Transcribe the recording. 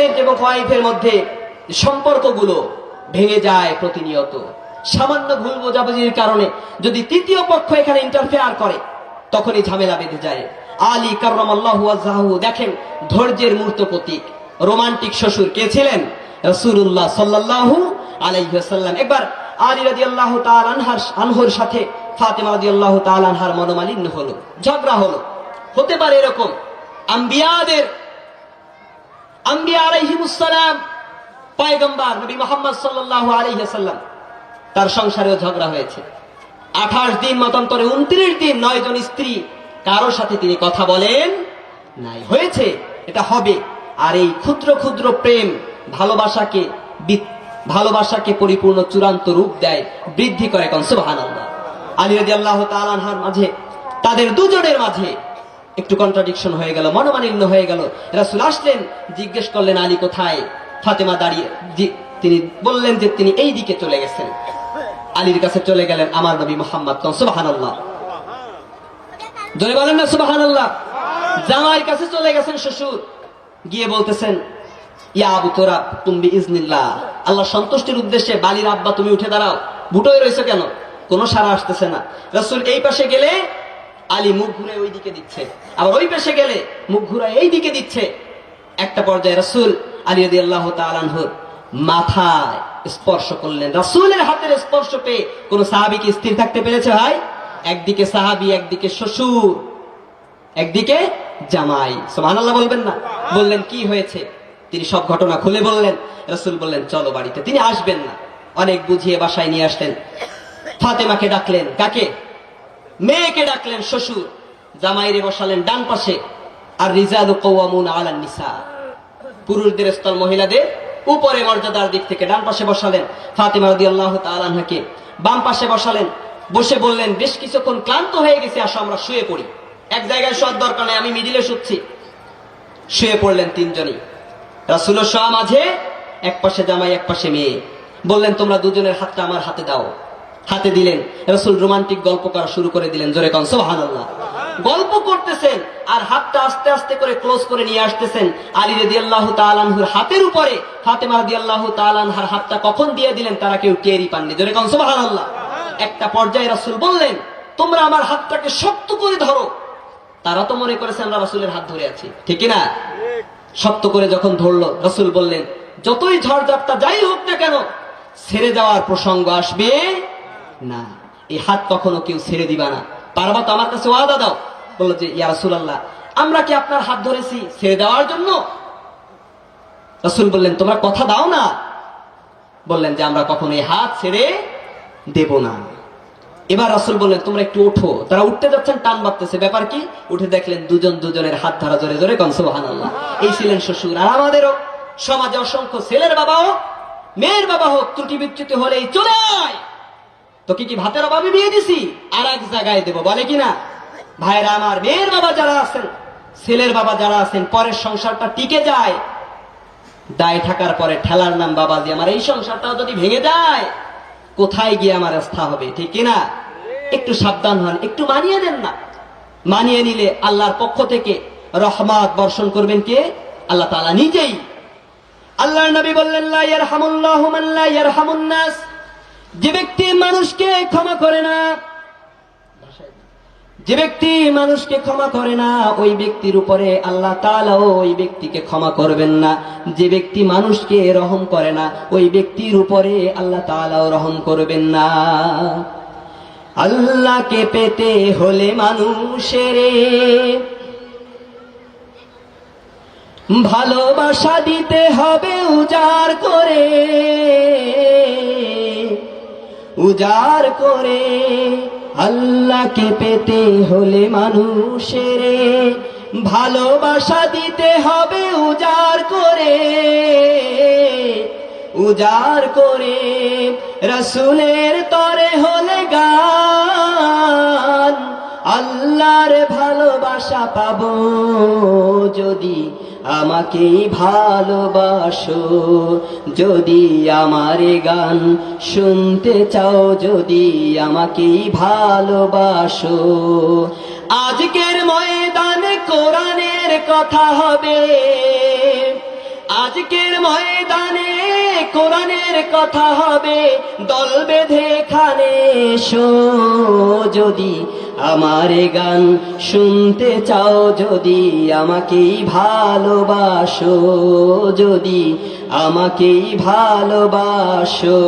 Husband এবং ওয়াইফের মধ্যে সম্পর্কগুলো ভেঙে যায় প্রতিনিয়ত। সামান্য ভুল বোঝাবুঝির কারণে যদি তৃতীয় পক্ষ এখানে ইন্টারফেয়ার করে তখনই ঝামেলা বেঁধে যায়। আলী কাররামাল্লাহু ওয়াজহাহু দেখেন ধৈর্যের মূর্ত প্রতীক, রোমান্টিক শ্বশুর কে ছিলেন? রাসূলুল্লাহ সাল্লাল্লাহু আলাইহি ওয়াসাল্লাম। একবার আলী রাদিয়াল্লাহু তাআলা আনহুর সাথে ফাতেমা রাদিয়াল্লাহু তাআলা আনহার মনোমালিন্য হলো, ঝগড়া হলো। হতে পারে এরকম আম্বিয়া আলাইহিমুস সালাম, পয়গম্বর নবী মুহাম্মদ সাল্লাল্লাহু আলাইহি ওয়াসাল্লাম তার সংসারেও ঝগড়া হয়েছে। 28 দিন মতান্তরে 29 দিন 9 জন স্ত্রী কারো সাথে তিনি কথা বলেন নাই। হয়েছে, এটা হবে। আর এই ক্ষুদ্র ক্ষুদ্র প্রেম ভালোবাসাকে পরিপূর্ণ চূড়ান্ত রূপ দেয়, বৃদ্ধি করে। কোন সুবহানাল্লাহ। আলী রাদিয়াল্লাহু তাআলা আনহার মাঝে, তাদের দুজনের মাঝে একটু কন্ট্রাডিকশন হয়ে গেল, মনোমালিন্য হয়ে গেল। রাসূল আসলেন, জিজ্ঞেস করলেন আলী কোথায়? ফাতেমা দাঁড়িয়ে, তিনি বললেন যে তিনি এই দিকে চলে গেছেন। আলীর কাছে চলে গেলেন আমার নবী মুহাম্মদ। সুবহানাল্লাহ, জোরে বলেন না সুবহানাল্লাহ। জামাইয়ের কাছে চলে গেছেন শ্বশুর, গিয়ে বলতেছেন ইয়া আবু তুরাব তুম বিইজনিল্লাহ, আল্লাহ সন্তুষ্টির উদ্দেশ্যে বালির আব্বা তুমি উঠে দাঁড়াও। বুটোয় রয়েছে কেন? কোনো সাড়া আসতেছে না। রাসূল এই পাশে গেলে আলী মুখ ঘুরে ওই দিকে দিচ্ছে, আবার ওই পাশে গেলে মুখ ঘুরায় এই দিকে দিচ্ছে। একটা পর্যায়ে রাসূল আলী রাদিয়াল্লাহু তাআলা আনহুর মাথায় স্পর্শ করলেন। রাসূলের হাতের স্পর্শ পেয়ে কোন সাহাবী কি স্থির থাকতে পেরেছে? ভাই, একদিকে সাহাবী, একদিকে শ্বশুর, একদিকে জামাই। সুবহানাল্লাহ বলবেন না? বললেন কি হয়েছে? তিনি সব ঘটনা খুলে বললেন। রাসূল বললেন চলো বাড়িতে। তিনি আসবেন না, অনেক বুঝিয়ে বাসায় নিয়ে আসলেন। ফাতেমাকে ডাকলেন। কাকে? মেয়েকে ডাকলেন। শ্বশুর জামাইরে বসালেন ডান পাশে। আর রিজালু কাওয়ামুন আলান নিসা, পুরুষদের স্থল মহিলাদের উপরে মর্যাদার দিক থেকে ডান পাশে বসালেন। ফাতেমা রাদিয়াল্লাহু তাআলা আনহাকে বাম পাশে বসালেন। বসে বললেন বেশ কিছুক্ষণ ক্লান্ত হয়ে গেছি, আসো আমরা শুয়ে পড়ি। এক জায়গায় শোয়ার দরকার নেই, আমি মিডিলে শুচ্ছি। শুয়ে পড়লেন তিনজনই। রাসূলের শোয়া মাঝে, এক পাশে জামাই, এক পাশে মেয়ে। বললেন তোমরা দুজনের হাতটা আমার হাতে দাও। হাতে দিলেন। রাসূল রোমান্টিক গল্প করা শুরু করে দিলেন। জোরে কোন সুবহানাল্লাহ। গল্প করতেছেন আর হাতটা আস্তে আস্তে করে ক্লোজ করে নিয়ে আসতেছেন আলী রাদিয়াল্লাহু তাআলা আনহুর হাতের উপরে। ফাতেমা রাদিয়াল্লাহু তাআলা আনহার হাতটা কখন দিয়ে দিলেন তারা কেউ টেরই পাননি। জোরে কোন সুবহানাল্লাহ। একটা পর্যায়ে রাসূল বললেন তোমরা আমার হাতটাকে শক্ত করে ধরো। তারা তো মনে করেছে আমরা রাসূলের হাত ধরে আছি, ঠিক না? শক্ত করে যখন ধরলো, রাসূল বললেন যতই ঝড়ঝাপটা যাই হোক না কেন ছেড়ে যাওয়ার প্রসঙ্গ আসবে না। এই হাত কখনো কেউ ছেড়ে দিবা না। পারবা তো? আমার কাছে ওয়াদা দাও। বললো যে ইয়া রাসূলুল্লাহ, আমরা কি আপনার হাত ধরেছি ছেড়ে দেওয়ার জন্য? রাসূল বললেন তোমরা কথা দাও না। বললেন যে আমরা কখনো এই হাত ছেড়ে দেব না। এবার রাসূল বললেন তোমরা একটু ওঠো। তারা উঠতে যাচ্ছেন, টান বাঁধতেছে। ব্যাপার কি? উঠে দেখলেন দুজন দুজনের হাত ধরা। জোরে জোরে কোন সুবহানাল্লাহ। এই ছিলেন শ্বশুর। আর আমাদেরও সমাজে অসংখ্য ছেলের বাবা হোক মেয়ের বাবা হোক, ত্রুটি বিচ্যুতি হলেই চলে আয়, তোকে কি ভাতের অভাবে বিয়ে দিছি, আর এক জায়গায় দেবো, বলে কিনা? ভাইরা আমার, মেয়ের বাবা যারা আছেন, ছেলের বাবা যারা আছেন, পরের সংসারটা টিকে যায়। দায় থাকার পরে ঠেলার নাম বাবাজি। আমার এই সংসারটাও যদি ভেঙে যায় কোথায় গিয়ে আমার আস্থা হবে, ঠিক কিনা? একটু সাবধান হন, একটু মানিয়ে দেন না। মানিয়ে নিলে আল্লাহর পক্ষ থেকে রহমত বর্ষণ করবেন কে? আল্লাহ তাআলা নিজেই। আল্লাহর নবী বললেন লা ইয়ারহামুল্লাহু মান লা ইয়ারহামুন নাস, যে ব্যক্তি মানুষকে ক্ষমা করে না, যে ব্যক্তি মানুষকে ক্ষমা করে না ওই ব্যক্তির উপরে আল্লাহ তাআলাও ওই ব্যক্তিকে ক্ষমা করবেন না। যে ব্যক্তি মানুষকে রহম করে না ওই ব্যক্তির উপরে আল্লাহ তাআলাও রহম করবেন না। আল্লাহকে পেতে হলে মানুষের ভালোবাসা দিতে হবে উজাড় করে, উজাড় করে। আল্লাহকে পেতে হলে মানুষের ভালোবাসা দিতে হবে উজাড় করে, উজাড় করে। রাসূলের তরে হলে গান, আল্লাহর ভালোবাসা পাবো যদি আমাকেই ভালোবাসো। যদি আমার গান শুনতে চাও, যদি আমাকেই ভালোবাসো। আজকের ময়দানে কোরআনের কথা হবে, আজকের ময়দানে কোরআনের কথা হবে, দল বেঁধে খানে এসো যদি, আমার এ গান শুনতে চাও যদি, আমাকেই ভালোবাসো যদি, আমাকেই ভালোবাসো।